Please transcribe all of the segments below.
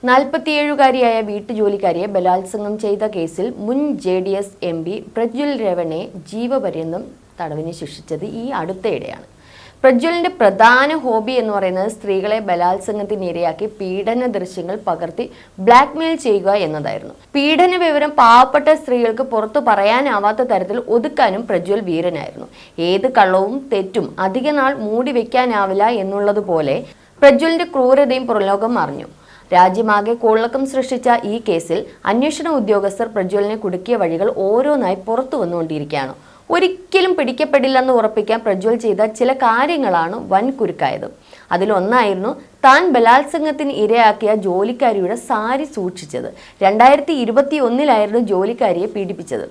47-കാരിയായ വീട്ടുജോലിക്കാരിയെ ബലാത്സംഗം ചെയ്ത കേസിൽ മുൻ JDS MP പ്രജ്വൽ രേവണ്ണയെ ജീവപര്യന്തം തടവിന് ശിക്ഷിച്ചത് ഈ അടുത്തയിടെയാണ്. പ്രജ്വലിന്റെ പ്രധാന ഹോബി എന്ന് പറയുന്നത് സ്ത്രീകളെ ബലാത്സംഗത്തിനിരയാക്കി പീഡന ദൃശ്യങ്ങൾ പകർത്തി ബ്ലാക്ക്മെയിൽ ചെയ്യുക എന്നതായിരുന്നു. പീഡന വിവരം പാവപ്പെട്ട സ്ത്രീകൾക്ക് പുറത്തു പറയാനാവാത്ത തരത്തിൽ ഒതുക്കാനും പ്രജ്വൽ വീരനായിരുന്നു. ഏത് കള്ളവും തെറ്റും അധിക നാൾ മൂടി വെക്കാനാവില്ല എന്നുള്ളതുപോലെ പ്രജ്വലിന്റെ ക്രൂരതയും പുറലോകം അറിഞ്ഞു. രാജ്യമാകെ കോളിളക്കം സൃഷ്ടിച്ച ഈ കേസിൽ അന്വേഷണ ഉദ്യോഗസ്ഥർ പ്രജ്വലിനെ കുടുക്കിയ വഴികൾ ഓരോന്നായി പുറത്തു വന്നുകൊണ്ടിരിക്കുകയാണ്. ഒരിക്കലും പിടിക്കപ്പെടില്ലെന്ന് ഉറപ്പിക്കാൻ പ്രജ്വൽ ചെയ്ത ചില കാര്യങ്ങളാണ് വൻ കുരുക്കായത്. അതിലൊന്നായിരുന്നു താൻ ബലാത്സംഗത്തിന് ഇരയാക്കിയ ജോലിക്കാരിയുടെ സാരി സൂക്ഷിച്ചത്. 2021 ജോലിക്കാരിയെ പീഡിപ്പിച്ചത്.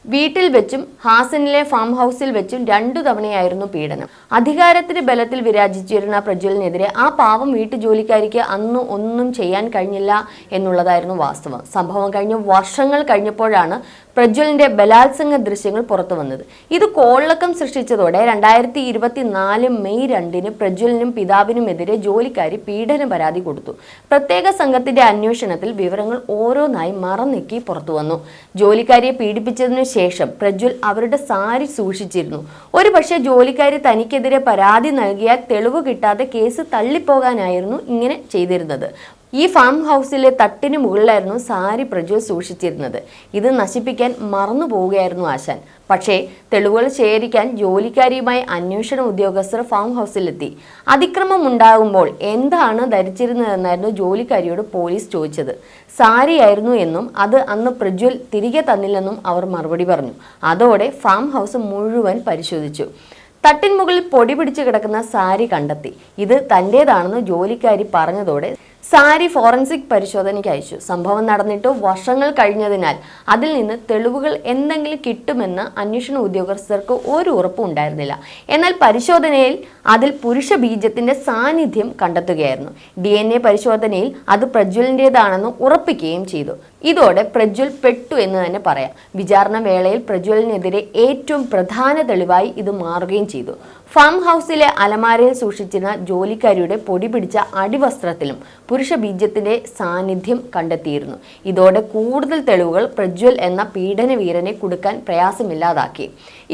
വീട്ടിൽ വെച്ചും ഹാസനിലെ ഫാം ഹൗസിൽ വെച്ചും 2 തവണയായിരുന്നു പീഡനം. അധികാരത്തിന്റെ ബലത്തിൽ വിരാജിച്ചിരുന്ന പ്രജ്വലിനെതിരെ ആ പാവം വീട്ടുജോലിക്കാരിക്ക് അന്ന് ഒന്നും ചെയ്യാൻ കഴിഞ്ഞില്ല എന്നുള്ളതായിരുന്നു വാസ്തവം. സംഭവം കഴിഞ്ഞ് വർഷങ്ങൾ കഴിഞ്ഞപ്പോഴാണ് പ്രജ്വലിന്റെ ബലാത്സംഗ ദൃശ്യങ്ങൾ പുറത്തു വന്നത്. ഇത് കോളിളക്കം സൃഷ്ടിച്ചതോടെ 2024 മെയ് 2 പ്രജ്വലിനും പിതാവിനുമെതിരെ ജോലിക്കാരി പീഡന പരാതി കൊടുത്തു. പ്രത്യേക സംഘത്തിന്റെ അന്വേഷണത്തിൽ വിവരങ്ങൾ ഓരോന്നായി മറന്നേക്കി പുറത്തു വന്നു. ജോലിക്കാരിയെ പീഡിപ്പിച്ചതിനു ശേഷം പ്രജ്വൽ അവരുടെ സാരി സൂക്ഷിച്ചിരുന്നു. ഒരു പക്ഷേ ജോലിക്കാരി തനിക്കെതിരെ പരാതി നൽകിയാൽ തെളിവ് കിട്ടാതെ കേസ് തള്ളിപ്പോകാനായിരുന്നു ഇങ്ങനെ ചെയ്തിരുന്നത്. ഈ ഫാം ഹൗസിലെ തട്ടിന് മുകളിലായിരുന്നു സാരി പ്രജ്വൽ സൂക്ഷിച്ചിരുന്നത്. ഇത് നശിപ്പിക്കാൻ മറന്നു പോവുകയായിരുന്നു ആശാൻ. പക്ഷേ തെളിവുകൾ ശേഖരിക്കാൻ ജോലിക്കാരിയുമായി അന്വേഷണ ഉദ്യോഗസ്ഥർ ഫാം ഹൗസിലെത്തി. അതിക്രമം ഉണ്ടാകുമ്പോൾ എന്താണ് ധരിച്ചിരുന്നതെന്നായിരുന്നു ജോലിക്കാരിയോട് പോലീസ് ചോദിച്ചത്. സാരിയായിരുന്നു എന്നും അത് അന്ന് പ്രജ്വൽ തിരികെ തന്നില്ലെന്നും അവർ മറുപടി പറഞ്ഞു. അതോടെ ഫാം ഹൗസ് മുഴുവൻ പരിശോധിച്ചു. തട്ടിൻ മുകളിൽ പൊടി പിടിച്ച് കിടക്കുന്ന സാരി കണ്ടെത്തി. ഇത് തൻ്റേതാണെന്ന് ജോലിക്കാരി പറഞ്ഞതോടെ സാരി ഫോറൻസിക് പരിശോധനയ്ക്ക് അയച്ചു. സംഭവം നടന്നിട്ട് വർഷങ്ങൾ കഴിഞ്ഞതിനാൽ അതിൽ നിന്ന് തെളിവുകൾ എന്തെങ്കിലും കിട്ടുമെന്ന് അന്വേഷണ ഉദ്യോഗസ്ഥർക്ക് ഒരു ഉറപ്പും ഉണ്ടായിരുന്നില്ല. എന്നാൽ പരിശോധനയിൽ അതിൽ പുരുഷ ബീജത്തിന്റെ സാന്നിധ്യം കണ്ടെത്തുകയായിരുന്നു. DNA പരിശോധനയിൽ അത് പ്രജ്വലിൻ്റെതാണെന്ന് ഉറപ്പിക്കുകയും ചെയ്തു. ഇതോടെ പ്രജ്വൽ പെട്ടു എന്ന് തന്നെ പറയാം. വിചാരണ വേളയിൽ പ്രജ്വലിനെതിരെ ഏറ്റവും പ്രധാന തെളിവായി ഇത് മാറുകയും ചെയ്തു. ഫാം ഹൗസിലെ അലമാരയിൽ സൂക്ഷിച്ചിരുന്ന ജോലിക്കാരിയുടെ പൊടി പിടിച്ച അടിവസ്ത്രത്തിലും പുരുഷ ബീജത്തിന്റെ സാന്നിധ്യം കണ്ടെത്തിയിരുന്നു. ഇതോടെ കൂടുതൽ തെളിവുകൾ പ്രജ്വൽ എന്ന പീഡന വീരനെ കുടുക്കാൻ പ്രയാസമില്ലാതാക്കി.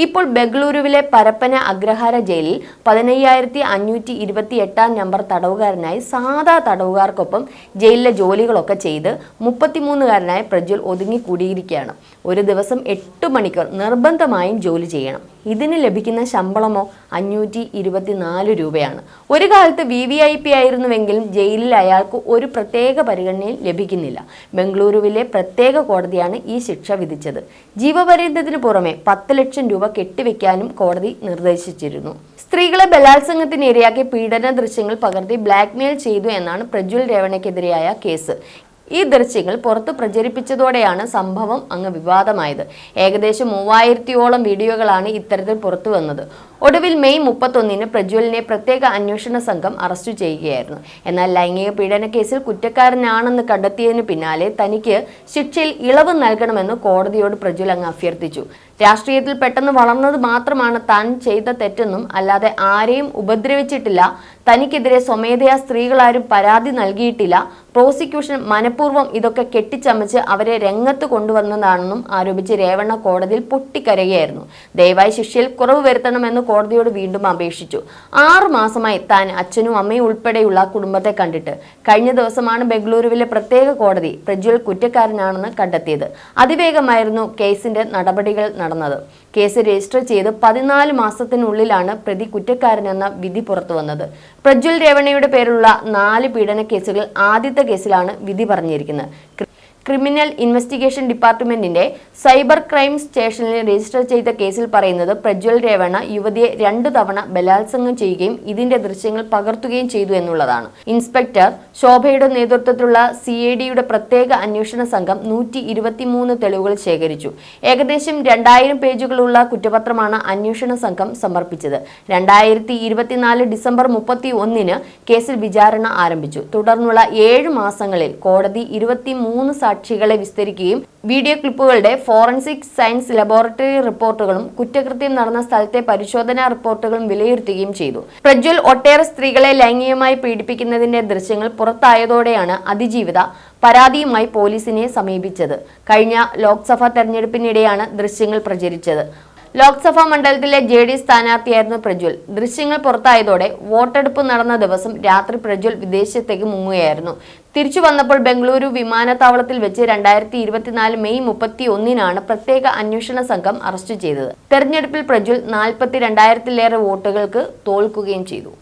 ഇപ്പോൾ ബംഗളൂരുവിലെ പരപ്പന അഗ്രഹാര ജയിലിൽ 15,528 നമ്പർ തടവുകാരനായി സാധാ തടവുകാർക്കൊപ്പം ജയിലിലെ ജോലികളൊക്കെ ചെയ്ത് 33-കാരനായ പ്രജ്വൽ ഒതുങ്ങിക്കൂടിയിരിക്കുകയാണ്. ഒരു ദിവസം 8 മണിക്കൂർ നിർബന്ധമായും ജോലി ചെയ്യണം. ഇതിന് ലഭിക്കുന്ന ശമ്പളമോ 524 രൂപയാണ്. ഒരു കാലത്ത് VVIP ആയിരുന്നുവെങ്കിലും ജയിലിൽ അയാൾക്ക് ഒരു പ്രത്യേക പരിഗണനയും ലഭിക്കുന്നില്ല. ബംഗളൂരുവിലെ പ്രത്യേക കോടതിയാണ് ഈ ശിക്ഷ വിധിച്ചത്. ജീവപര്യന്തത്തിന് പുറമെ 10 ലക്ഷം രൂപ കെട്ടിവെക്കാനും കോടതി നിർദ്ദേശിച്ചിരുന്നു. സ്ത്രീകളെ ബലാത്സംഗത്തിന് ഇരയാക്കി പീഡന ദൃശ്യങ്ങൾ പകർത്തി ബ്ലാക്ക്മെയിൽ ചെയ്തു എന്നാണ് പ്രജ്വൽ രേവണ്ണയ്ക്കെതിരെയായ കേസ്. ഈ ദൃശ്യങ്ങൾ പുറത്ത് പ്രചരിപ്പിച്ചതോടെയാണ് സംഭവം അങ്ങ് വിവാദമായത്. ഏകദേശം 3000-ഓളം വീഡിയോകളാണ് ഇത്തരത്തിൽ പുറത്തു വന്നത്. ഒടുവിൽ മെയ് 31 പ്രജ്വലിനെ പ്രത്യേക അന്വേഷണ സംഘം അറസ്റ്റ് ചെയ്യുകയായിരുന്നു. എന്നാൽ ലൈംഗിക പീഡന കേസിൽ കുറ്റക്കാരനാണെന്ന് കണ്ടെത്തിയതിന് പിന്നാലെ തനിക്ക് ശിക്ഷയിൽ ഇളവ് നൽകണമെന്ന് കോടതിയോട് പ്രജ്വൽ അങ്ങ് അഭ്യർത്ഥിച്ചു. രാഷ്ട്രീയത്തിൽ പെട്ടെന്ന് വളർന്നത് മാത്രമാണ് താൻ ചെയ്ത തെറ്റെന്നും അല്ലാതെ ആരെയും ഉപദ്രവിച്ചിട്ടില്ല, തനിക്കെതിരെ സ്വമേധയാ സ്ത്രീകളാരും പരാതി നൽകിയിട്ടില്ല, പ്രോസിക്യൂഷൻ മനഃപൂർവ്വം ഇതൊക്കെ കെട്ടിച്ചമച്ച് അവരെ രംഗത്ത് കൊണ്ടുവന്നതാണെന്നും ആരോപിച്ച് രേവണ്ണ കോടതിയിൽ പൊട്ടിക്കരയുകയായിരുന്നു. ദയവായി ശിക്ഷയിൽ കുറവ് വരുത്തണമെന്ന് കോടതിയോട് വീണ്ടും അപേക്ഷിച്ചു. 6 മാസമായി താൻ അച്ഛനും അമ്മയും ഉൾപ്പെടെയുള്ള കുടുംബത്തെ കണ്ടിട്ട്. കഴിഞ്ഞ ദിവസമാണ് ബംഗളൂരുവിലെ പ്രത്യേക കോടതി പ്രജ്വൽ കുറ്റക്കാരനാണെന്ന് കണ്ടെത്തിയത്. അതിവേഗമായിരുന്നു കേസിന്റെ നടപടികൾ നടന്നത്. കേസ് രജിസ്റ്റർ ചെയ്ത് 14 മാസത്തിനുള്ളിലാണ് പ്രതി കുറ്റക്കാരനെന്ന വിധി പുറത്തു വന്നത്. പ്രജ്വൽ രേവണ്ണയുടെ പേരിലുള്ള 4 പീഡന കേസുകൾ ആദ്യത്തെ കേസിലാണ് വിധി പറഞ്ഞിരിക്കുന്നത്. ക്രിമിനൽ ഇൻവെസ്റ്റിഗേഷൻ ഡിപ്പാർട്ട്മെന്റിന്റെ സൈബർ ക്രൈം സ്റ്റേഷനിൽ രജിസ്റ്റർ ചെയ്ത കേസിൽ പറയുന്നത് പ്രജ്വൽ രേവണ്ണ യുവതിയെ 2 തവണ ബലാത്സംഗം ചെയ്യുകയും ഇതിന്റെ ദൃശ്യങ്ങൾ പകർത്തുകയും ചെയ്തു എന്നുള്ളതാണ്. ഇൻസ്പെക്ടർ ശോഭയുടെ നേതൃത്വത്തിലുള്ള CIDയുടെ പ്രത്യേക അന്വേഷണ സംഘം 123 തെളിവുകൾ ശേഖരിച്ചു. ഏകദേശം 2000 പേജുകളുള്ള കുറ്റപത്രമാണ് അന്വേഷണ സംഘം സമർപ്പിച്ചത്. 2024 ഡിസംബർ 31 കേസിൽ വിചാരണ ആരംഭിച്ചു. തുടർന്നുള്ള 7 മാസങ്ങളിൽ കോടതി 23 സാക്ഷികളെ വിസ്തരിക്കുകയും വീഡിയോ ക്ലിപ്പുകളുടെ ഫോറൻസിക് സയൻസ് ലബോറട്ടറി റിപ്പോർട്ടുകളും കുറ്റകൃത്യം നടന്ന സ്ഥലത്തെ പരിശോധനാ റിപ്പോർട്ടുകളും വിലയിരുത്തുകയും ചെയ്തു. പ്രജ്വൽ ഒട്ടേറെ സ്ത്രീകളെ ലൈംഗികമായി പീഡിപ്പിക്കുന്നതിന്റെ ദൃശ്യങ്ങൾ പുറത്തായതോടെയാണ് അതിജീവിത പരാതിയുമായി പോലീസിനെ സമീപിച്ചത്. കഴിഞ്ഞ ലോക്സഭാ തെരഞ്ഞെടുപ്പിനിടെയാണ് ദൃശ്യങ്ങൾ പ്രചരിച്ചത്. ലോക്സഭാ മണ്ഡലത്തിലെ JD സ്ഥാനാർത്ഥിയായിരുന്നു പ്രജ്വൽ. ദൃശ്യങ്ങൾ പുറത്തായതോടെ വോട്ടെടുപ്പ് നടന്ന ദിവസം രാത്രി പ്രജ്വൽ വിദേശത്തേക്ക് മുങ്ങുകയായിരുന്നു. തിരിച്ചു വന്നപ്പോൾ ബംഗളൂരു വിമാനത്താവളത്തിൽ വെച്ച് 2024 മെയ് 31 പ്രത്യേക അന്വേഷണ സംഘം അറസ്റ്റ് ചെയ്തത്. തെരഞ്ഞെടുപ്പിൽ പ്രജ്വൽ 42,000-ലേറെ വോട്ടുകൾക്ക് തോൽക്കുകയും ചെയ്തു.